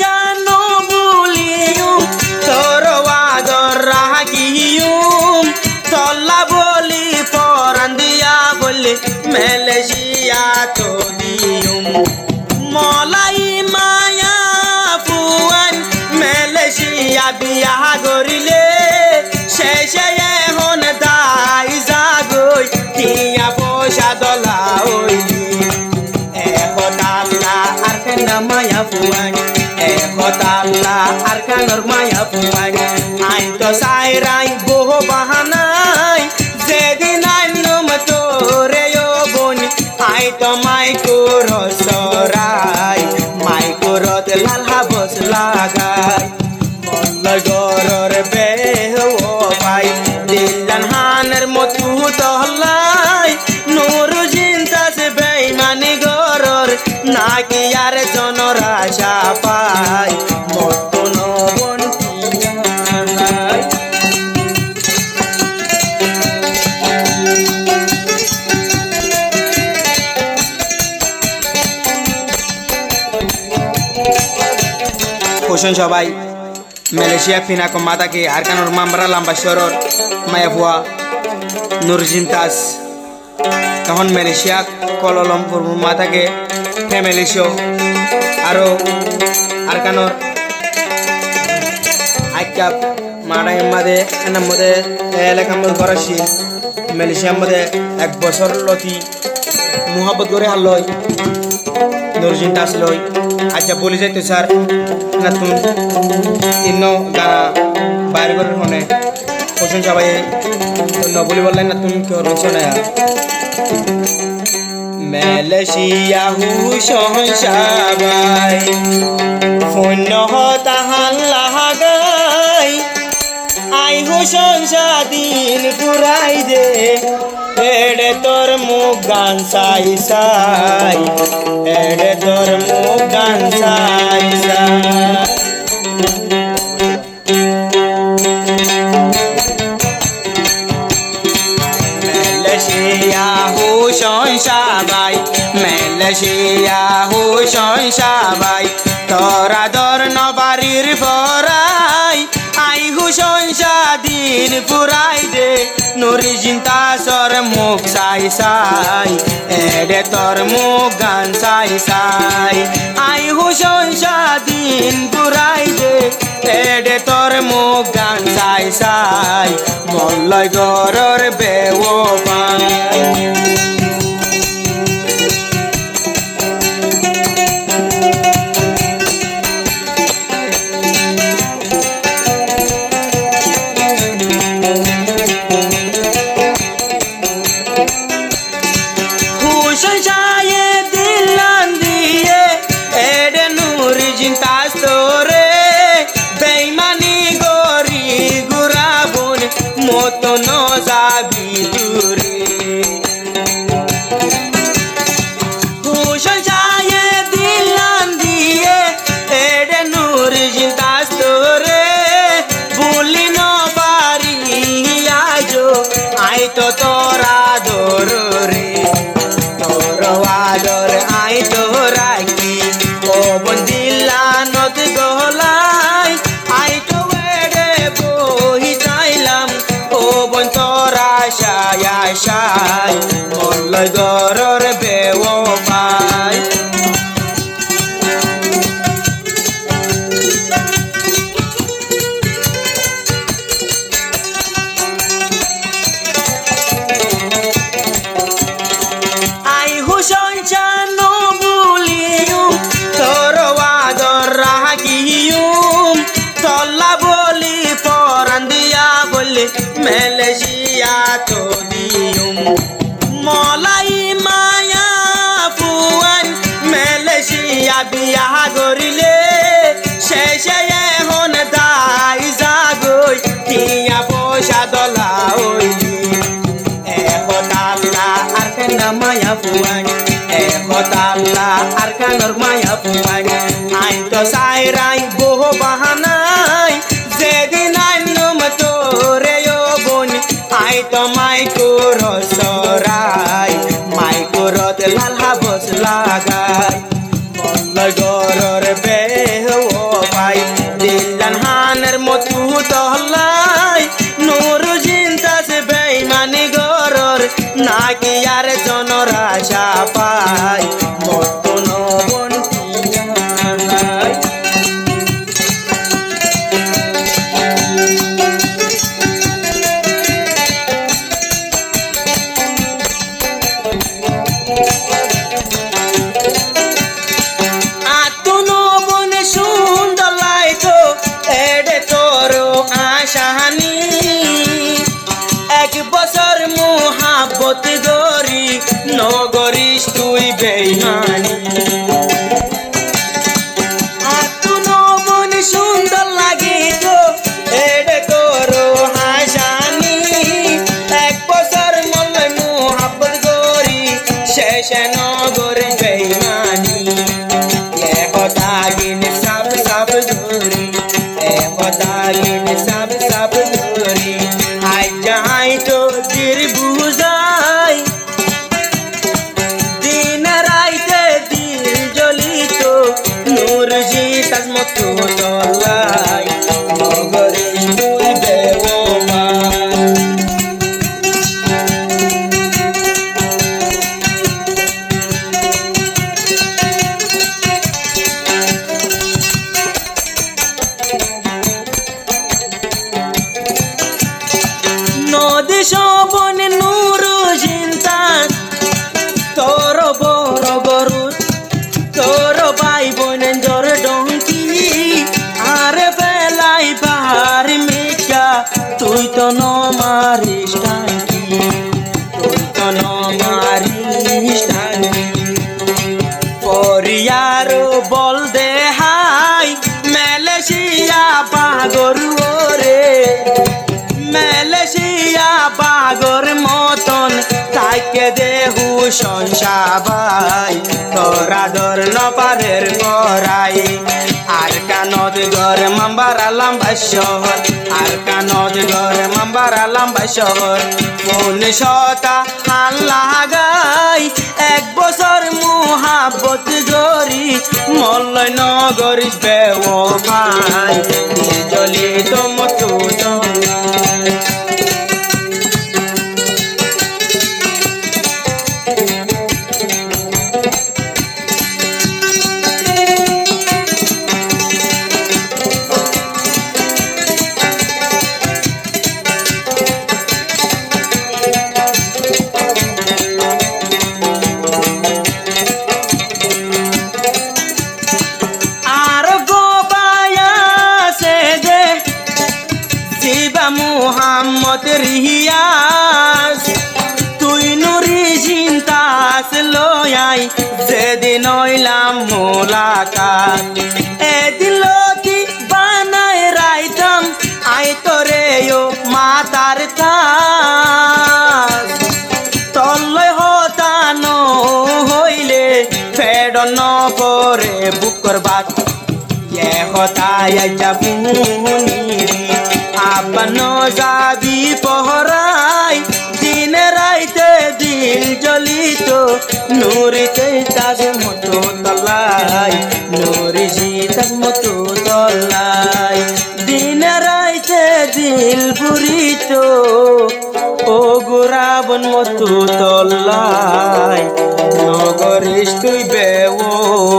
জানো বলিউম তোর আদর রাখিউম তল্লা বলি পরান দিয়া বলে মালয়েশিয়া তো দিউম মলাই মায়া ফুয়ান মালয়েশিয়া বিয়া করিলে শেষে এখন দাই জাগই টিয়া পয়সা দলা হইলি একতাল্লা আর কেন মায়া ফুয়ান একতাল্লা আর কেনর মায়া ফুয়ান আই তো সাইরাই বহু বাহানাই যেদিন আইনুম তোরে বোন আই তো মাইকুর সরাই মাইকুরত লালহা বস লাগাই মল্লগরর বেহ ভাই দিল্লান হানের মতু তহলাই নূর জিন্তাস বেইমানি গরর নাকি আর জনরা আশা পাই মতো নবন প্রশংসা ভাই মালয়েশিয়া ফিনাকো মাতাকে আরকানোর মামরা লাম্বা শরর মায়াফুয়া নুরজিনতাস তখন মালয়েশিয়া কললমপুর মাতাকে ফ্যামিলি শো আরো আরকানোর আইকা মারা হিম্মাদে এনার মধ্যে এলাকার মধ্যে গড়াছি মালয়েশিয়ার মধ্যে 1 বছর লতি মুহাব্বত করে হালই নুরজিনতাস লই আচ্ছা বলি যাইতো স্যার নতুন ইন্ন গানা বাইর করে হনে প্রশংসা ভাই ন বলি বললেন না তুমি কেউ রোশনায়া মালয়েশিয়া হু সংসা ভাই ফন্য তাহান লাগাই আই হু সংসা দিন পুরাই দে এড়ে তোর মুখ গান সাই সাই এড়ে তোর মুখ গান সাই সাই মালয়েশিয়া হু সংসা ভাই মালয়েশিয়া হু সংসা ভাই তোরা দর নবারির পরাই আই হু সংসা দিন পুরাই দে নুরি জিন্তা সর মুখ সাই সাই এড়ে তোর মুখ গান সাই সাই আই হু সংসা দিন পুরাই দে এড়ে তোর মুখ গান সাই সাই মল্লয় গরর বেও পাই মতো ন যাবি দূরে হুশন চায়ে দিলাম দিয়ে এডে নূর জিন্দাস তোরে ভুলি ন পারি আজো আই তো তোরা দরে তোর আদর আই তো রাখি ও বন্দিলা নদ গলাই আই তো এডে বহি চাইলাম শায় শায় মল্লয় গরর বেও পাই আই হুশন জানো বলিউম তোর আদর রাখিউম তল্লা বলি পরান দিয়া বলে মালয়েশিয়া তো দিউম মলাই মায়া ফুয়ান মালয়েশিয়া বিয়া করিলে শেষে এখন দাই জাগই টিয়া পয়সা দলা হইলি একতাল্লা আর কেন মায়া ফুয়ান একতাল্লা আর কেনর মায়া ফুয়ান আই তো সাইরাই বহু বাহানাই যেদিন আইনুম তোরে বোন আই তো মাইকুর সরাই মাইকুরত লালহা বস লাগাই মল্লগরর বেহ dagen sab sab duri dagen sab sab duri ai jai to dir buzai din raite dil jolito nur ji tas moto tolai nogori tui bewoma Shobon nuru jintas toro boro goru toro bai bonen jor donki are belai bahar mika tui to no maris tanki tui to no maris tanki poriaro bol de hai Malaysia bagoru ore Malaysia bagor moton taike dehu sonshabai tora dor no parer korai ar kanot gor mambara lamba shohor ar kanot gor mambara lamba shohor mon shota han lagai ek bosor muhabbot gori molloi nogorish bewo bhai joli to motu Muhammad Riyas tui nuri jintas loyai zedin oilam mulakat edin loti banai raitam ai toreyo matar tas tolloi hotano hoile fedon pore bukor bat ye hota ya jabuni apno zabi pohorai din raite dil jolito nurite tas moto talai nuri ji tas moto talai din raite dil burito o gurabon moto talai nogorish tui bewo